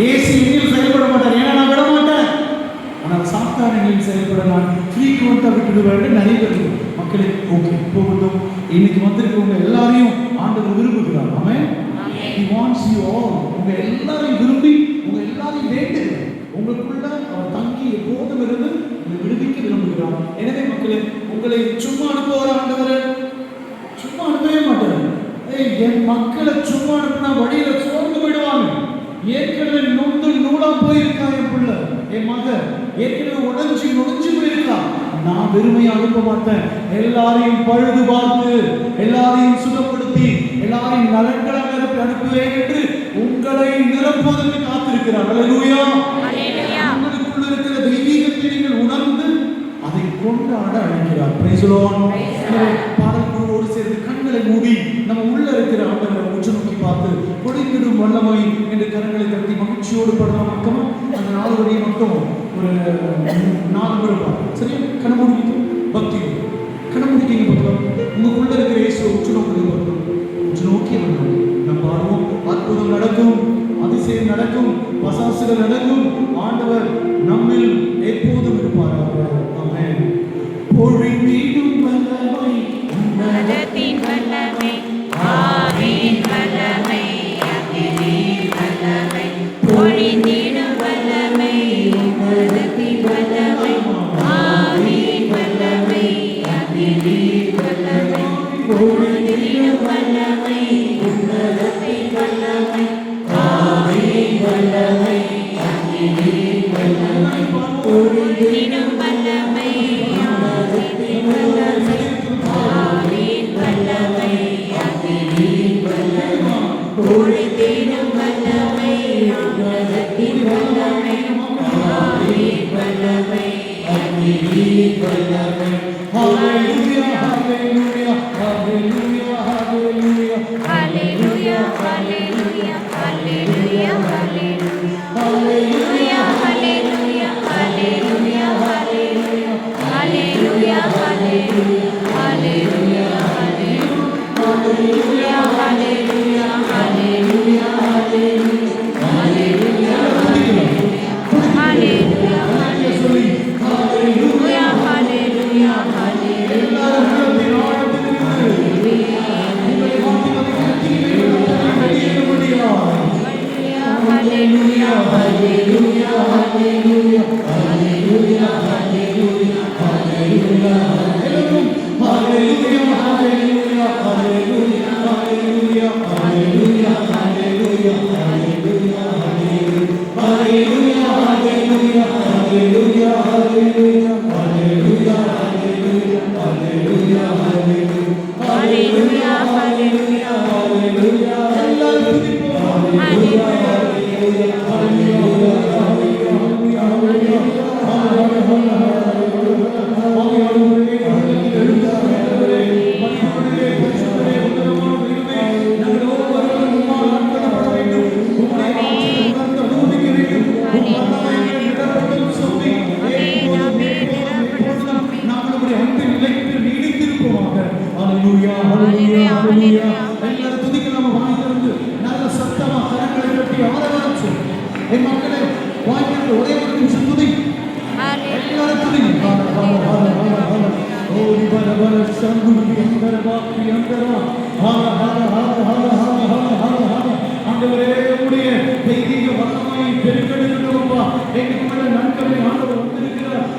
AC எங்கிலும் செயல்பட மாட்டார், ஏன்னா நான் விட மாட்டேன். ஆனால் சாத்தான் எங்களில் செயல்பட நான் ஃப்ரீக்வெண்ட்டாக விட்டுடுவேன். நிறைய பேர் மக்களே ஓகே போகட்டும். இன்னைக்கு வந்திருக்கவங்க எல்லாரையும் ஆண்டவர் விரும்புகிறார். ஆமென். He wants you all. உங்க எல்லாரையும் விரும்பி உங்க எல்லாரையும் வேண்டுகிறார். உங்களுக்குள்ள அவர் தங்கி எப்போதும் இருந்து உங்களை விடுவிக்க விரும்புகிறார். எனவே மக்களே உங்களை சும்மா அனுப்புவார் ஆண்டவர், சும்மா அனுப்பவே மாட்டார். என் மக்களை சும்மா அனுப்புனா வழியில சோர்ந்து விடுவாங்க. ஏற்கனவே நொந்து நூலா போயிருக்கா என் பிள்ளை, என் மக ஏற்கனவே உடஞ்சு போயிருக்கா. நான் வெறுமையை அனுப்ப மாட்டேன். எல்லாரையும் பழுது பார்த்து, எல்லாரையும் சுத்தப்படுத்தி, எல்லாரையும் நலன்களாக அனுப்புவேன் என்று உங்களை நிரப்புவதற்கு காத்திருக்கிறார். அல்லேலூயா. உங்களுக்குள்ள இருக்கிற தெய்வீகத்தை நீங்கள் உணர்ந்து அதை கொண்டாட அழைக்கிறார். Praise the Lord. பாடல்களோடு சேர்ந்து கண்களை மூடி நம்ம உள்ள இருக்கிற ஆண்டவரை உற்று நோக்கி பார்த்து கொடுக்கிடும் வல்லமை என்று கரங்களை தட்டி மகிழ்ச்சியோடு படலாம். மக்கமா அந்த 4 வழியை மட்டும் ஒரு 4 முறை சரியா கண்ணமூடிக்கிட்டு பக்தி கண்ணமூடிக்கிங்க பக்கம் உங்களுக்குள்ள இருக்கிற இயேசுவை உற்று நோக்கி உற்று நோக்கி நம்ம பாடுவோம். அற்புதம் நடக்கும், அதிசயம் நடக்கும், பசாசுகள் நடக்கும். ஆண்டவர் நம்மில் எப்போதும் இருப்பாராக. ஆமென். பொழிந்திடும் வல்லமை உன்னதத்தின் வல்லமை, ஆவியின் வல்லமை, அக்கினியின் வல்லமை, பொழிந்திடும் வல்லமை உன்னதத்தின் வல்லமை, ஆவியின் வல்லமை, அக்கினியின் வல்லமை, பொழிந்திடும் வல்லமை உன்னதத்தின் வல்லமை, ஆவியின் வல்லமை, அக்கினியின் வல்லமை, பொழிந்திடும் வல்லமை உன்னதத்தின் வல்லமை, ஆவியின் வல்லமை, அக்கினியின் வல்லமை, பொழிந்திடும் வல்லமை உன்னதத்தின் வல்லமை, ஆவியின் வல்லமை, அக்கினியின் வல்லமை. ஹalleluya hallelujah hallelujah hallelujah hallelujah hallelujah hallelujah hallelujah hallelujah hallelujah hallelujah hallelujah hallelujah hallelujah hallelujah hallelujah hallelujah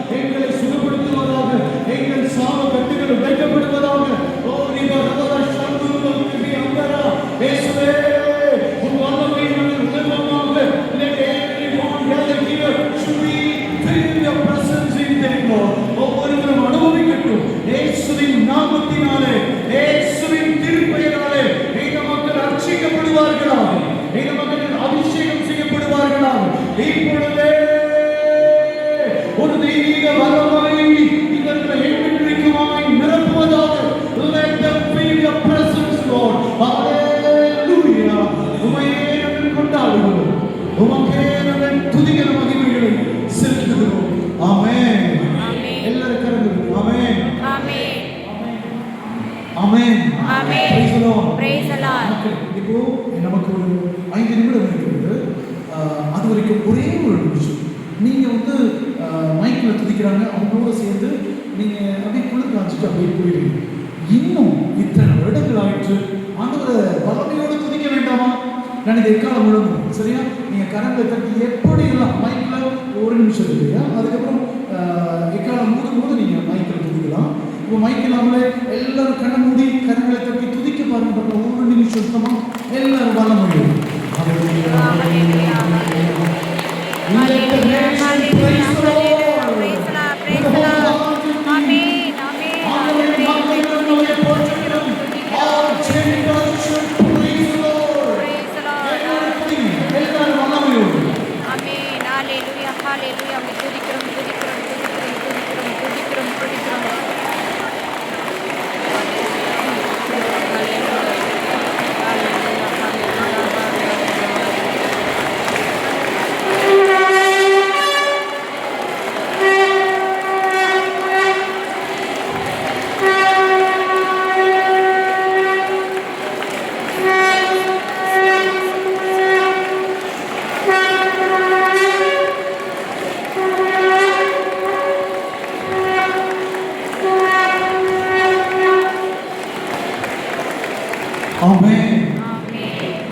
மைக்கில் துதிக்கிறாங்க, அவங்களோட சேர்ந்து நீங்கள் அப்படியே குளிர் காய்ச்சிட்டு அப்படியே போயிடுவீங்க. இன்னும் இத்தனை வருடங்கள் ஆயிற்று, ஆண்டவரை வல்லமையோடு துதிக்க வேண்டாமா? நான் இந்த எக்காலம் முழுங்கும், சரியா? நீங்கள் கரங்களை தட்டி எப்படி எல்லாம் மைக்கில் ஒரு நிமிஷம் இல்லையா, அதுக்கப்புறம் எக்காலம் மூடும் போது நீங்கள் மைக்கில் துதிக்கலாம். இப்போ மைக்கில் நம்மளே எல்லாரும் கண்ணை மூடி கரங்களை தட்டி துதிக்க பாருங்க, ஒரு நிமிஷம் சுத்தமாக எல்லாரும் வல்லமையோடு.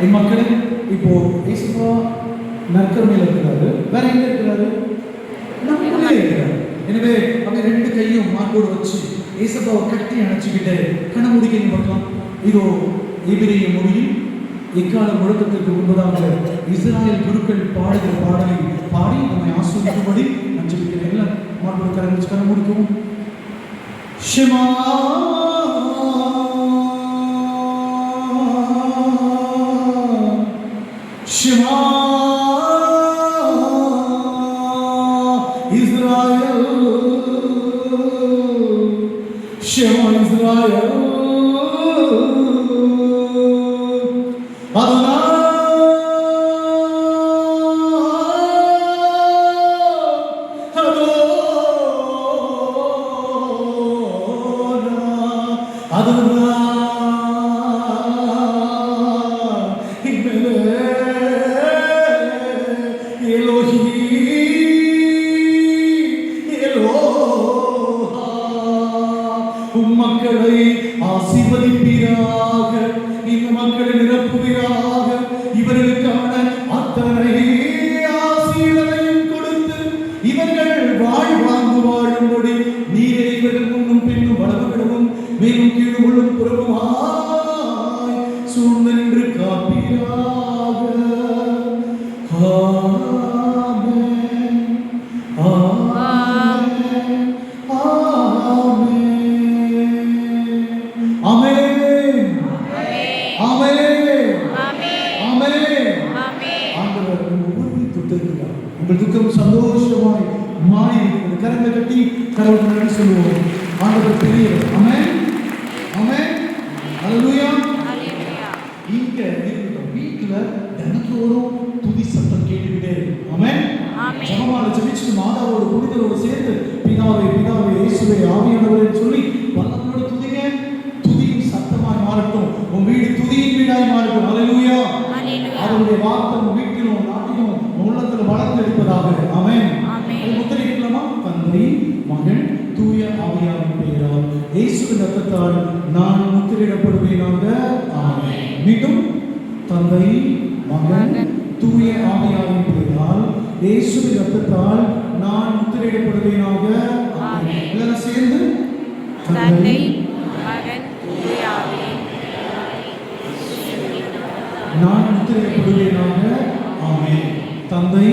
என் மக்களே, இப்போ இயேசுவா நற்கருணையில் இருக்கிறாரு, வேற எங்க இருக்கிறாரு? நமக்குள்ளே இருக்கிறாரு. எனவே அப்படி ரெண்டு கையும் மார்போடு வச்சு இயேசுவாவை கட்டி அணைச்சிக்கிட்டு கண்ண முடிக்க பார்க்கலாம். இதோ எபிரேய மொழியில் எக்கால முழக்கத்திற்கு முன்பதாக இஸ்ராயல் குருக்கள் பாடுகிற பாடலை பாடி நம்மை ஆஸ்வதிக்கும்படி அஞ்சலிக்கிறேன். எல்லாம் மார்போடு கரங்கள் கண்ண முடிக்கவும். Shima Shema Israel, Shema Israel, Adonai மக்களை ஆசீர்வதிப்பீராக, இந்த மக்களை நிரப்புவீராக, இவர்களுக்கான அத்தனை ஆசீர்வாதம் கொடுத்து இவர்கள் வாழ்வாங்கு வாழும்படி நீரே இவர்கள் முன்னும் பின்னும் வளர்விடவும் மேலும் கீழும் புறமுமாய் சூழ்ந்து நின்று காப்பீராக. உங்கள் துக்கம் சந்தோஷமாய் மாறி இருக்கிறது. கரங்களை கட்டி கடவுள் நன்றி சொல்லுவோம். ஆண்டவர் பெரியவர். ஆமென், ஆமென், ஹல்லேலூயா. இங்க இருக்கிற வீட்டுல தினத்தோறும் துதி சத்தம் கேட்டுக்கிட்டே இருக்கு. ஆமென். ஜெபமாலை ஜெபிச்சுட்டு மாதாவோட புனிதரோடு சேர்ந்து பிதாவே பிதாவே இயேசுவே ஆவியானவரே சொல்லி வல்லமையோடு துதிங்க. துதியின் சத்தமாய் மாறட்டும். உன் வீடு துதியின் வீடாய் மாறட்டும். ஹல்லேலூயா. அவருடைய வார்த்தை உன் வீட்டிலும் நாட்டிலும் உள்ளத்தில் வளர்ந்தெடுப்பதாக. ஆமென். முத்திரையிடலாமா? தந்தை மகன் தூய ஆவியாரின் பெயரால் இயேசுவின் இரத்தத்தால் நான் முத்திரையிடப்படுவேனாக. ஆமென். மீண்டும் தந்தை மகன் தூய ஆவியாரின் பெயரால் இயேசுவின் இரத்தத்தால் நான் முத்திரையிடப்படுவேனாக. ஆமென். எல்லாரும் சேர்ந்து தந்தை மகன் தூய ஆவியாரின் நான் முத்திரையிடப்படுவேனாக. ஆமென். தந்தை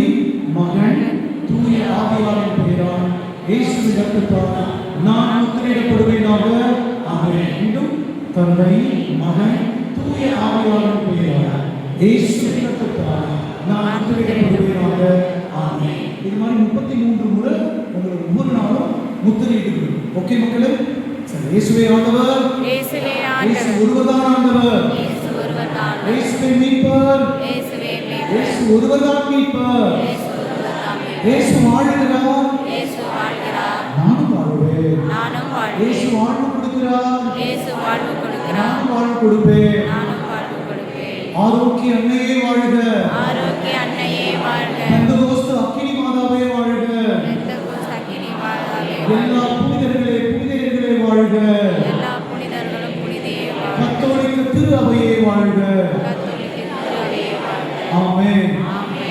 மகன் தூய ஆவியாரின் பெயரால் இயேசுவின் இரத்தத்தால் நான் முத்திரையிடப்படுவேனாக. ஆமென். மீண்டும் தந்தை மகன் தூய ஆவியாரின் பெயரால் இயேசுவின் இரத்தத்தால் நான் முத்திரையிடப்படுவேனாக. ஆமென். இது மாதிரி 33 முறை உங்களுக்கு ஒவ்வொரு நாளும் முத்திரையிடுங்கள். ஓகே மக்களே? சரி. இயேசுவே ஆண்டவர், இயேசுவே ஆண்டவர், இயேசு ஒருவர்தான் ஆண்டவர், இயேசு ஒருவர்தான், இயேசுவே மீட்பர், இயேசுவே மீட்பர், இயேசு ஒருவர்தான் மீட்பர், இயேசு வாழ்கிறார், இயேசு வாழ்கிறார், நானும் வாழ்வேன், நானும் வாழ்வேன், இயேசு வாழ்வு கொடுக்கிறார், இயேசு வாழ்வு கொடுக்கிறார், நானும் வாழ்வு கொடுப்பேன், நானும் வாழ்வு கொடுப்பேன். ஆரோக்கிய அன்னையே வாழ்க, ஆரோக்கிய அன்னையே வாழ்க, பெந்தகோஸ்து அக்கினி மாதாவே வாழ்க, பெந்தகோஸ்து அக்கினி புனிதர்களே வாழ்க. எல்லா புனிதர்களும் புனிதையே வாழ்க. கத்தோலிக்க திரு அவையே வாழ்க. கத்தோலிக்க திரு அவையே வாழ்க. ஆமென்.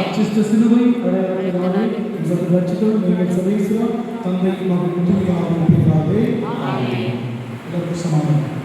அச்சிஷ்ட சிலுவை அடையாளத்தினாலே உங்கள் ரட்சித்தோடு நீங்கள் சபையிலே தந்தை மகன் தூய ஆவியானவரே. ஆமென். எல்லாருக்கும் சமாதானம்.